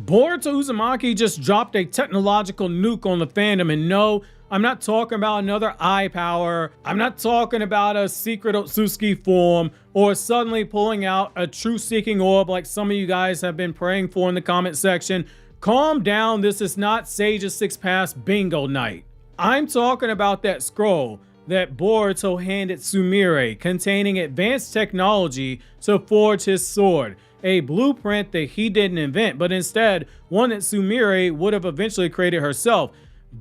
Boruto Uzumaki just dropped a technological nuke on the fandom, and no, I'm not talking about another eye power. I'm not talking about a secret Otsutsuki form or suddenly pulling out a truth-seeking orb like some of you guys have been praying for in the comment section. Calm down, this is not Sage's 6 Pass bingo night. I'm talking about that scroll that Boruto handed Sumire containing advanced technology to forge his sword. A blueprint that he didn't invent, but instead one that Sumire would have eventually created herself.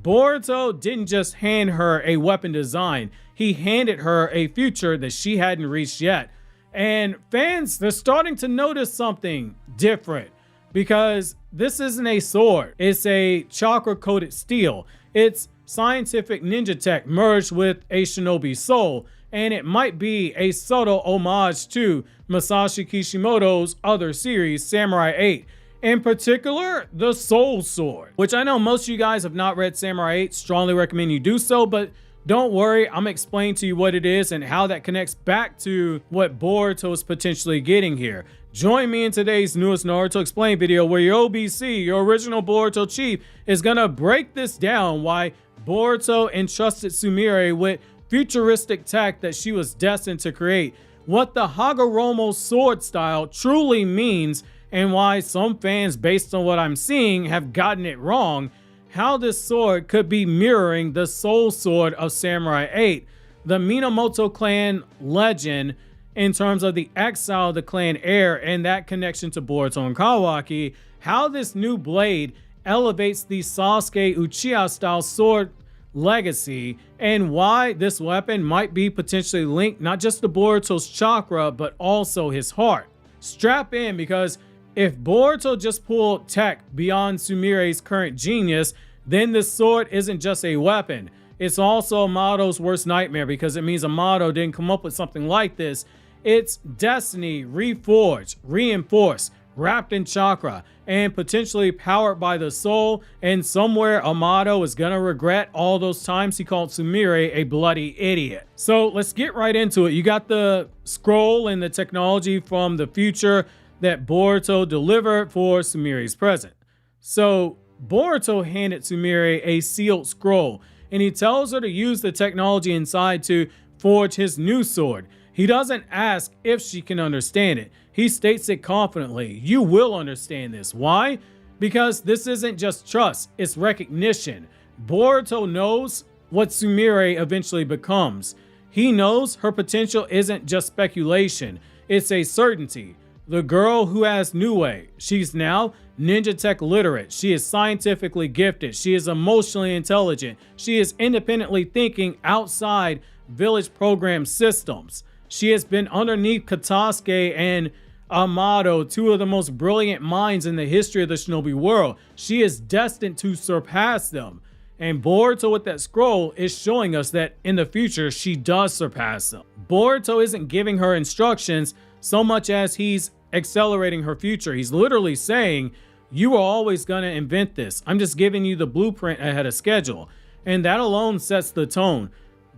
Boruto didn't just hand her a weapon design, he handed her a future that she hadn't reached yet. And fans, they're starting to notice something different, because this isn't a sword, it's a chakra coated steel. It's scientific ninja tech merged with a shinobi soul, and it might be a subtle homage to Masashi Kishimoto's other series, Samurai 8. In particular, the Soul Sword, which I know most of you guys have not read Samurai 8, strongly recommend you do so, but don't worry, I'm explaining to you what it is and how that connects back to what Boruto is potentially getting here. Join me in today's newest Naruto Explained video where your OBC, your original Boruto chief, is gonna break this down, why Boruto entrusted Sumire with futuristic tech that she was destined to create, what the Hagurromo sword style truly means, and why some fans, based on what I'm seeing, have gotten it wrong, how this sword could be mirroring the Soul Sword of Samurai 8, the Minamoto clan legend in terms of the exile of the clan heir and that connection to Boruto and Kawaki, how this new blade elevates the Sasuke Uchiha style sword legacy, and why this weapon might be potentially linked not just to Boruto's chakra but also his heart. Strap in, because if Boruto just pulled tech beyond Sumire's current genius, then this sword isn't just a weapon, it's also Amado's worst nightmare, because it means Amado didn't come up with something like this. It's destiny reforged, reinforced, wrapped in chakra, and potentially powered by the soul, and somewhere Amado is gonna regret all those times he called Sumire a bloody idiot. So let's get right into it. You got the scroll and the technology from the future that Boruto delivered for Sumire's present. So Boruto handed Sumire a sealed scroll, and he tells her to use the technology inside to forge his new sword. He doesn't ask if she can understand it. He states it confidently. You will understand this. Why? Because this isn't just trust, it's recognition. Boruto knows what Sumire eventually becomes. He knows her potential isn't just speculation, it's a certainty. The girl who has Nue, she's now ninja tech literate, she is scientifically gifted, she is emotionally intelligent, she is independently thinking outside village program systems. She has been underneath Katasuke and Amado, two of the most brilliant minds in the history of the shinobi world. She is destined to surpass them. And Boruto with that scroll is showing us that in the future, she does surpass them. Boruto isn't giving her instructions so much as he's accelerating her future. He's literally saying, you are always going to invent this. I'm just giving you the blueprint ahead of schedule. And that alone sets the tone.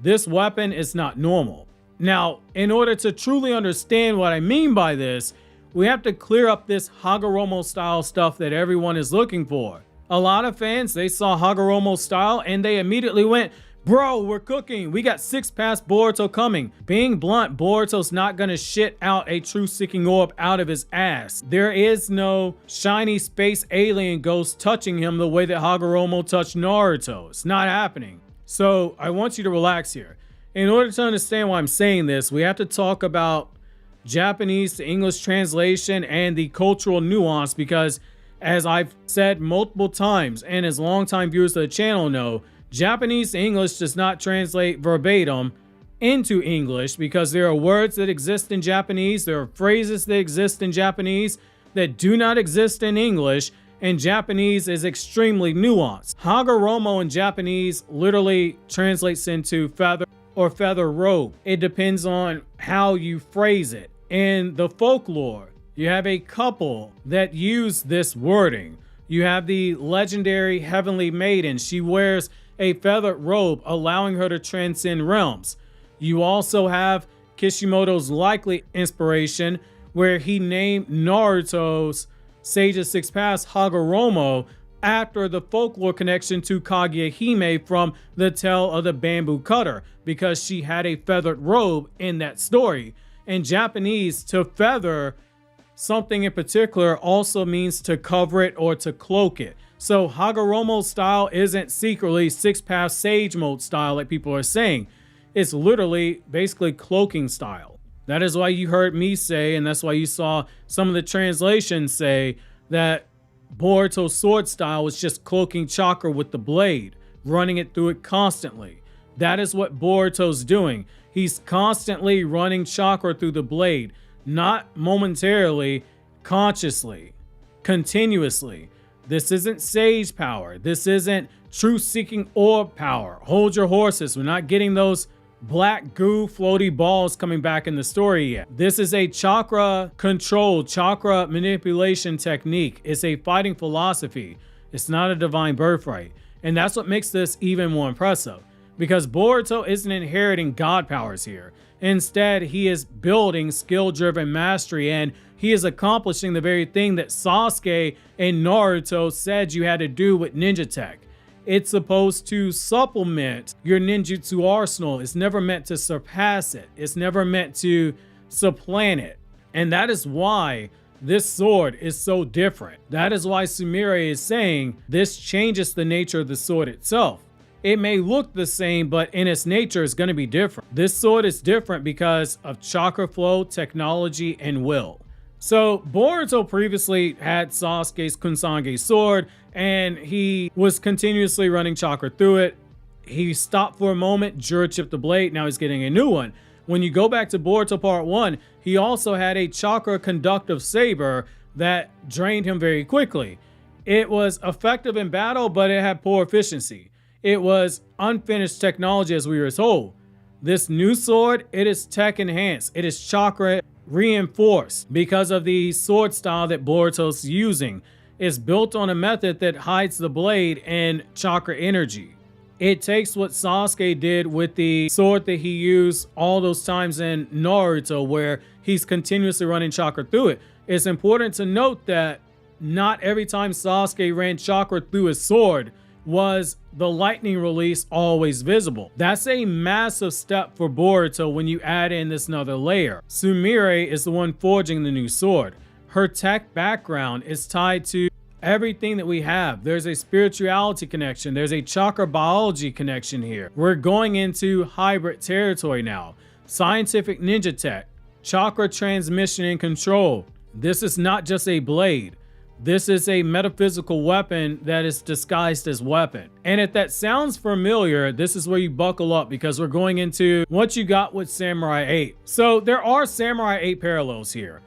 This weapon is not normal. Now, in order to truly understand what I mean by this, we have to clear up this Hagurromo style stuff that everyone is looking for. A lot of fans, they saw Hagurromo style and they immediately went, bro, we're cooking. We got 6 Pass Boruto coming. Being blunt, Boruto's not gonna shit out a truth-seeking orb out of his ass. There is no shiny space alien ghost touching him the way that Hagurromo touched Naruto. It's not happening. So I want you to relax here. In order to understand why I'm saying this, we have to talk about Japanese to English translation and the cultural nuance, because as I've said multiple times, and as longtime viewers of the channel know, Japanese to English does not translate verbatim into English, because there are words that exist in Japanese, there are phrases that exist in Japanese that do not exist in English, and Japanese is extremely nuanced. Hagurromo in Japanese literally translates into feather or feather robe. It depends on how you phrase it. In the folklore, you have a couple that use this wording. You have the legendary heavenly maiden. She wears a feathered robe, allowing her to transcend realms. You also have Kishimoto's likely inspiration, where he named Naruto's Sage's sixth pass, Hagurromo, after the folklore connection to Kaguya-hime from the Tale of the Bamboo Cutter, because she had a feathered robe in that story. In Japanese, to feather something in particular also means to cover it or to cloak it. So Hagurromo's style isn't secretly sixth pass Sage mode style like people are saying. It's literally basically cloaking style. That is why you heard me say, and that's why you saw some of the translations say, that Boruto's sword style was just cloaking chakra with the blade, running it through it constantly. That is what Boruto's doing. He's constantly running chakra through the blade, not momentarily, consciously, continuously. This isn't Sage power. This isn't truth-seeking orb power. Hold your horses. We're not getting those black goo floaty balls coming back in the story yet. This is a chakra control, chakra manipulation technique. It's a fighting philosophy. It's not a divine birthright. And that's what makes this even more impressive, because Boruto isn't inheriting god powers here. Instead, he is building skill-driven mastery, and he is accomplishing the very thing that Sasuke and Naruto said you had to do with ninja tech. It's supposed to supplement your ninjutsu arsenal. It's never meant to surpass it. It's never meant to supplant it. And that is why this sword is so different. That is why Sumire is saying this changes the nature of the sword itself. It may look the same, but in its nature is going to be different. This sword is different because of chakra flow, technology, and will. So Boruto previously had Sasuke's Kusanagi sword, and he was continuously running chakra through it. He stopped for a moment, Jura chipped the blade, now he's getting a new one. When you go back to Boruto Part 1, he also had a chakra conductive saber that drained him very quickly. It was effective in battle, but it had poor efficiency. It was unfinished technology, as we were told. This new sword, it is tech enhanced. It is chakra reinforced because of the sword style that Boruto's using. It's built on a method that hides the blade in chakra energy. It takes what Sasuke did with the sword that he used all those times in Naruto, where he's continuously running chakra through it. It's important to note that not every time Sasuke ran chakra through his sword was the lightning release always visible. That's a massive step for Boruto when you add in this another layer. Sumire is the one forging the new sword. Her tech background is tied to everything that we have. There's a spirituality connection. There's a chakra biology connection here. We're going into hybrid territory now. Scientific ninja tech, chakra transmission and control. This is not just a blade. This is a metaphysical weapon that is disguised as weapon. And if that sounds familiar, this is where you buckle up, because we're going into what you got with Samurai 8. So there are Samurai 8 parallels here.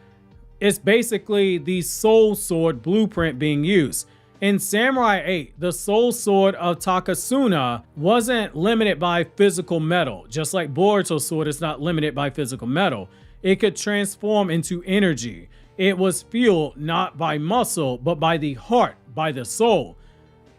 It's basically the soul sword blueprint being used. In Samurai 8, the soul sword of Takasuna wasn't limited by physical metal. Just like Boruto's sword is not limited by physical metal. It could transform into energy. It was fueled not by muscle, but by the heart, by the soul.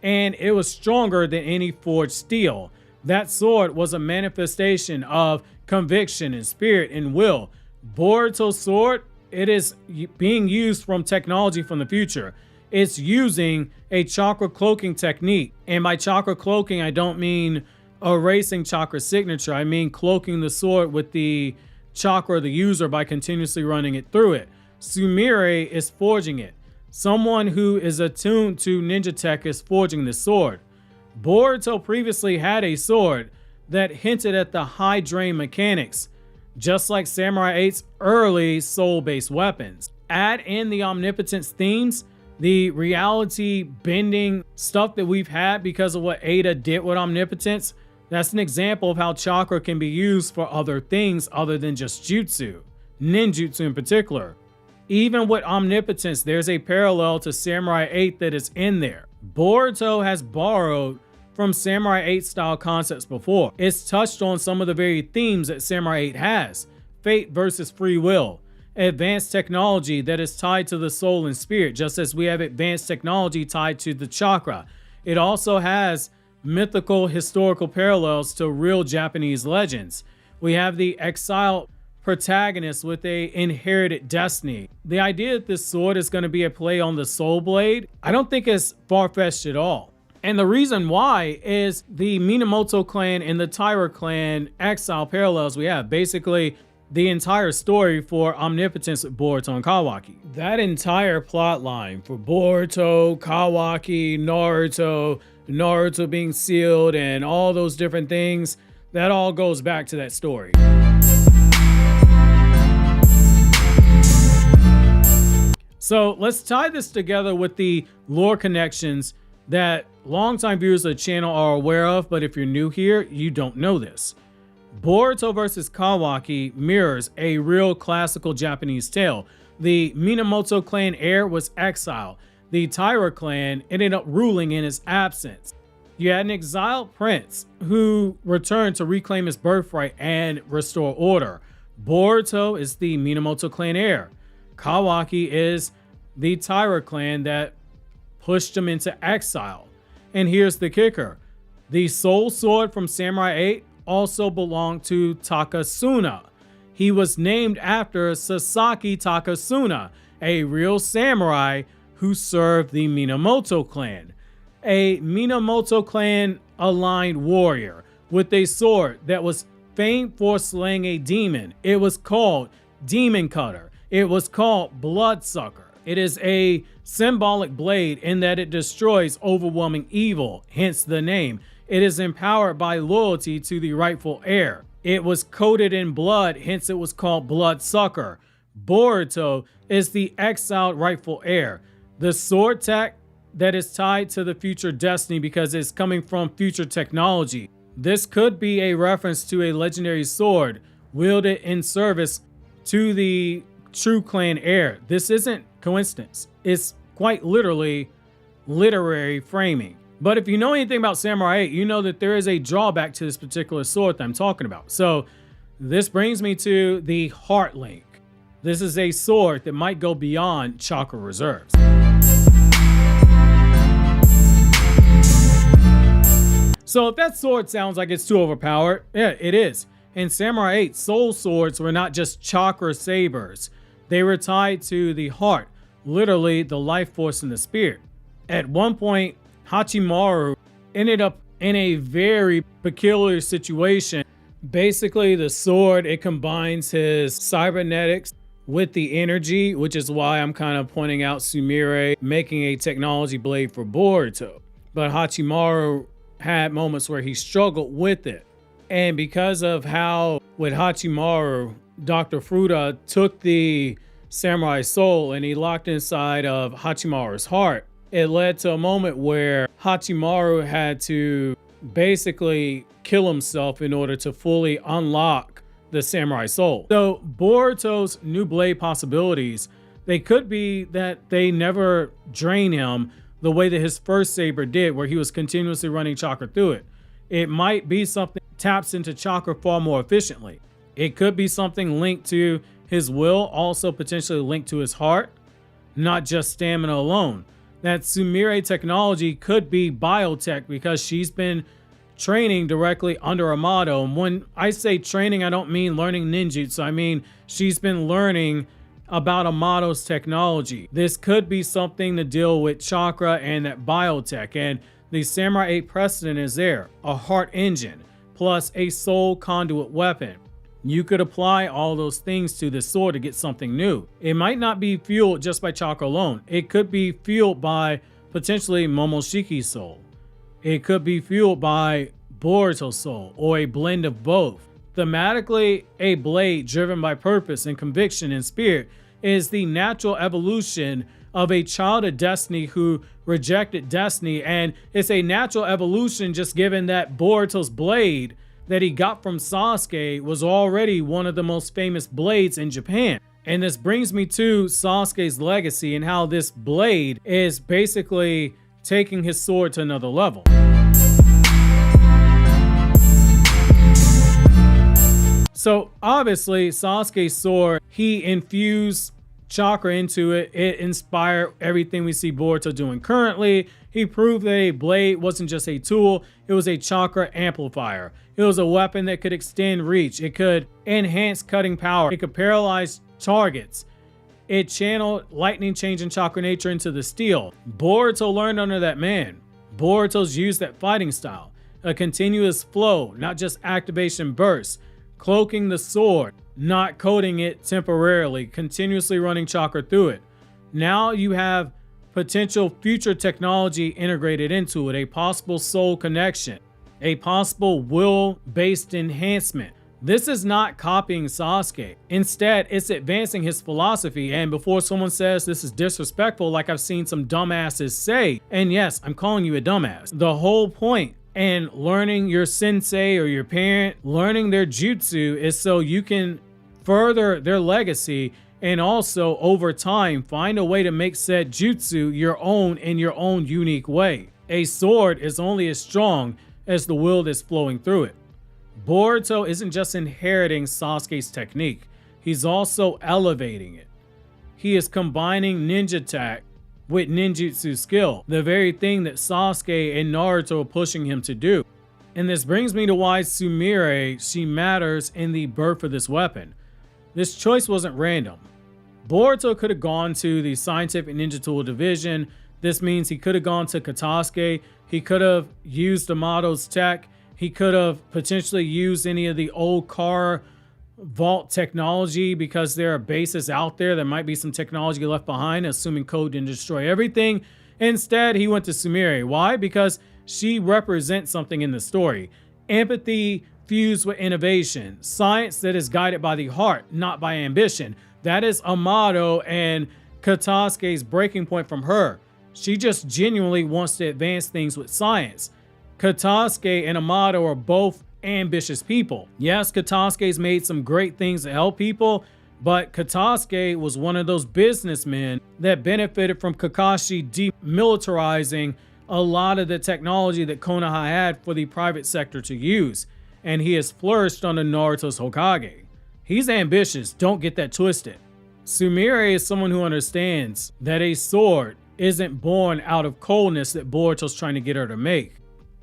And it was stronger than any forged steel. That sword was a manifestation of conviction and spirit and will. Boruto's sword, it is being used from technology from the future. It's using a chakra cloaking technique. And by chakra cloaking, I don't mean erasing chakra signature. I mean cloaking the sword with the chakra of the user by continuously running it through it. Sumire is forging it. Someone who is attuned to ninja tech is forging the sword. Boruto previously had a sword that hinted at the high drain mechanics, just like Samurai 8's early soul-based weapons. Add in the omnipotence themes, the reality bending stuff that we've had because of what Ada did with omnipotence. That's an example of how chakra can be used for other things other than just jutsu, ninjutsu in particular. Even with omnipotence, there's a parallel to Samurai 8 that is in there. Boruto has borrowed from Samurai 8 style concepts before. It's touched on some of the very themes that Samurai 8 has. Fate versus free will. Advanced technology that is tied to the soul and spirit, just as we have advanced technology tied to the chakra. It also has mythical historical parallels to real Japanese legends. We have the exiled protagonist with a inherited destiny. The idea that this sword is going to be a play on the soul blade, I don't think is far-fetched at all. And the reason why is the Minamoto clan and the Tiger clan exile parallels we have. Basically, the entire story for Omnipotence with Boruto and Kawaki. That entire plot line for Boruto, Kawaki, Naruto being sealed, and all those different things, that all goes back to that story. So let's tie this together with the lore connections that longtime viewers of the channel are aware of, but if you're new here, you don't know this. Boruto versus Kawaki mirrors a real classical Japanese tale. The Minamoto clan heir was exiled. The Tiger clan ended up ruling in his absence. You had an exiled prince who returned to reclaim his birthright and restore order. Boruto is the Minamoto clan heir. Kawaki is the Tiger clan that pushed him into exile. And here's the kicker. The soul sword from Samurai 8 also belonged to Takasuna. He was named after Sasaki Takasuna, a real samurai who served the Minamoto clan. A Minamoto clan aligned warrior with a sword that was famed for slaying a demon. It was called Demon Cutter. It was called Bloodsucker. It is a symbolic blade in that it destroys overwhelming evil, hence the name. It is empowered by loyalty to the rightful heir. It was coated in blood, hence it was called Bloodsucker. Boruto is the exiled rightful heir. The sword tech that is tied to the future destiny because it's coming from future technology. This could be a reference to a legendary sword wielded in service to the true clan heir. This isn't coincidence. It's quite literally literary framing. But if you know anything about Samurai 8, you know that there is a drawback to this particular sword that I'm talking about. So this brings me to the Heart Link. This is a sword that might go beyond chakra reserves. So if that sword sounds like it's too overpowered, yeah, it is. In Samurai 8, soul swords were not just chakra sabers. They were tied to the heart, literally the life force in the spirit. At one point, Hachimaru ended up in a very peculiar situation. Basically, the sword, it combines his cybernetics with the energy, which is why I'm kind of pointing out Sumire making a technology blade for Boruto. But Hachimaru had moments where he struggled with it. And because of how with Hachimaru, Dr. Fruta took the samurai soul and he locked inside of Hachimaru's heart, it led to a moment where Hachimaru had to basically kill himself in order to fully unlock the samurai soul. So Boruto's new blade possibilities, they could be that they never drain him the way that his first saber did, where he was continuously running chakra through it. It might be something that taps into chakra far more efficiently. It could be something linked to his will, also potentially linked to his heart, not just stamina alone. That Sumire technology could be biotech because she's been training directly under Amado. And when I say training, I don't mean learning ninjutsu. I mean, she's been learning about Amado's technology. This could be something to deal with chakra and that biotech. And the Samurai 8 precedent is there. A heart engine plus a soul conduit weapon. You could apply all those things to this sword to get something new. It might not be fueled just by chakra alone. It could be fueled by potentially Momoshiki's soul. It could be fueled by Boruto's soul or a blend of both. Thematically, a blade driven by purpose and conviction and spirit is the natural evolution of a child of destiny who rejected destiny, and it's a natural evolution just given that Boruto's blade that he got from Sasuke was already one of the most famous blades in Japan. And this brings me to Sasuke's legacy and how this blade is basically taking his sword to another level. So obviously Sasuke's sword, he infused chakra into it. It inspired everything we see Boruto doing currently. He proved that a blade wasn't just a tool, it was a chakra amplifier. It was a weapon that could extend reach. It could enhance cutting power. It could paralyze targets. It channeled lightning changing chakra nature into the steel. Boruto learned under that man. Boruto's used that fighting style. A continuous flow, not just activation bursts. Cloaking the sword, not coating it temporarily, continuously running chakra through it. Now you have potential future technology integrated into it, a possible soul connection, a possible will-based enhancement. This is not copying Sasuke. Instead, it's advancing his philosophy. And before someone says this is disrespectful, like I've seen some dumbasses say, and yes, I'm calling you a dumbass, the whole point and learning your sensei or your parent, learning their jutsu is so you can further their legacy and also over time find a way to make said jutsu your own in your own unique way. A sword is only as strong as the will that's flowing through it. Boruto isn't just inheriting Sasuke's technique, he's also elevating it. He is combining ninja tech with ninjutsu skill, the very thing that Sasuke and Naruto are pushing him to do. And this brings me to why Sumire, she matters in the birth of this weapon. This choice wasn't random. Boruto could have gone to the scientific ninja tool division. This means he could have gone to Katasuke. He could have used Amado's tech. He could have potentially used any of the old car vault technology because there are bases out there. There might be some technology left behind, assuming code didn't destroy everything. Instead, he went to Sumire. Why? Because she represents something in the story. Empathy fused with innovation. Science that is guided by the heart, not by ambition. That is Amado and Katasuke's breaking point from her. She just genuinely wants to advance things with science. Katasuke and Amado are both ambitious people. Yes, Katasuke's made some great things to help people, but Katasuke was one of those businessmen that benefited from Kakashi demilitarizing a lot of the technology that Konoha had for the private sector to use, and he has flourished under Naruto's Hokage. He's ambitious, don't get that twisted. Sumire is someone who understands that a sword isn't born out of coldness that Boruto's trying to get her to make.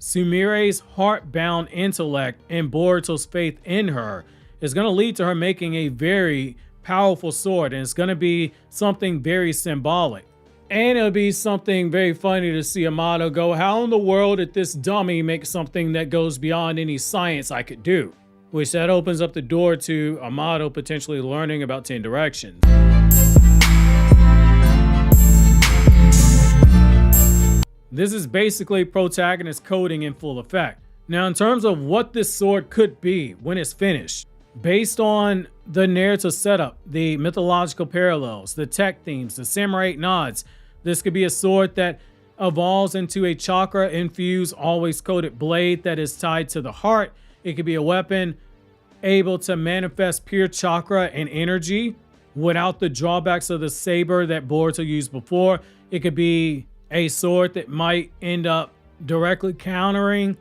Sumire's heart-bound intellect and Boruto's faith in her is going to lead to her making a very powerful sword, and it's going to be something very symbolic. And it'll be something very funny to see Amado go, how in the world did this dummy make something that goes beyond any science I could do? Which that opens up the door to Amado potentially learning about 10 directions. This is basically protagonist coding in full effect. Now, in terms of what this sword could be when it's finished, based on the narrative setup, the mythological parallels, the tech themes, the samurai nods, this could be a sword that evolves into a chakra-infused, always coated blade that is tied to the heart. It could be a weapon able to manifest pure chakra and energy without the drawbacks of the saber that Boruto used before. It could be a sword that might end up directly countering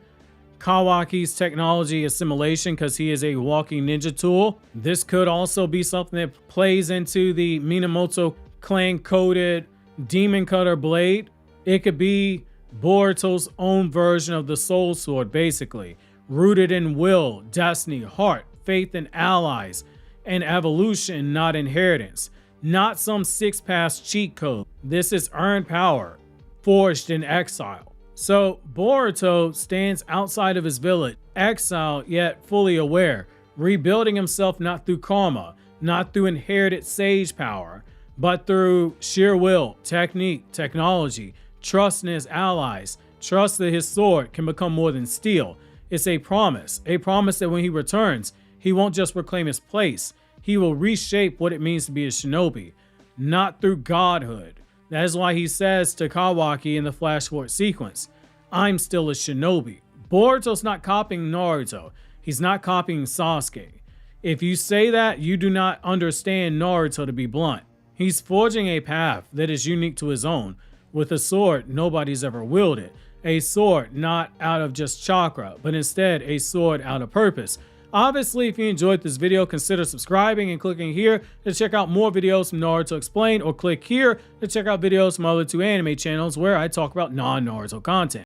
Kawaki's technology assimilation because he is a walking ninja tool. This could also be something that plays into the Minamoto clan coded demon cutter blade. It could be Boruto's own version of the soul sword, basically rooted in will, destiny, heart, faith in allies, and evolution, not inheritance. Not some six-pass cheat code. This is earned power, forged in exile. So Boruto stands outside of his village, exiled yet fully aware, rebuilding himself not through karma, not through inherited sage power, but through sheer will, technique, technology, trust in his allies, trust that his sword can become more than steel. It's a promise that when he returns, he won't just reclaim his place, he will reshape what it means to be a shinobi, not through godhood. That is why he says to Kawaki in the flash forward sequence, I'm still a shinobi. Boruto's not copying Naruto. He's not copying Sasuke. If you say that, you do not understand Naruto, to be blunt. He's forging a path that is unique to his own, with a sword nobody's ever wielded. A sword not out of just chakra, but instead a sword out of purpose. Obviously, if you enjoyed this video, consider subscribing and clicking here to check out more videos from Naruto Explained, or click here to check out videos from other two anime channels where I talk about non-Naruto content.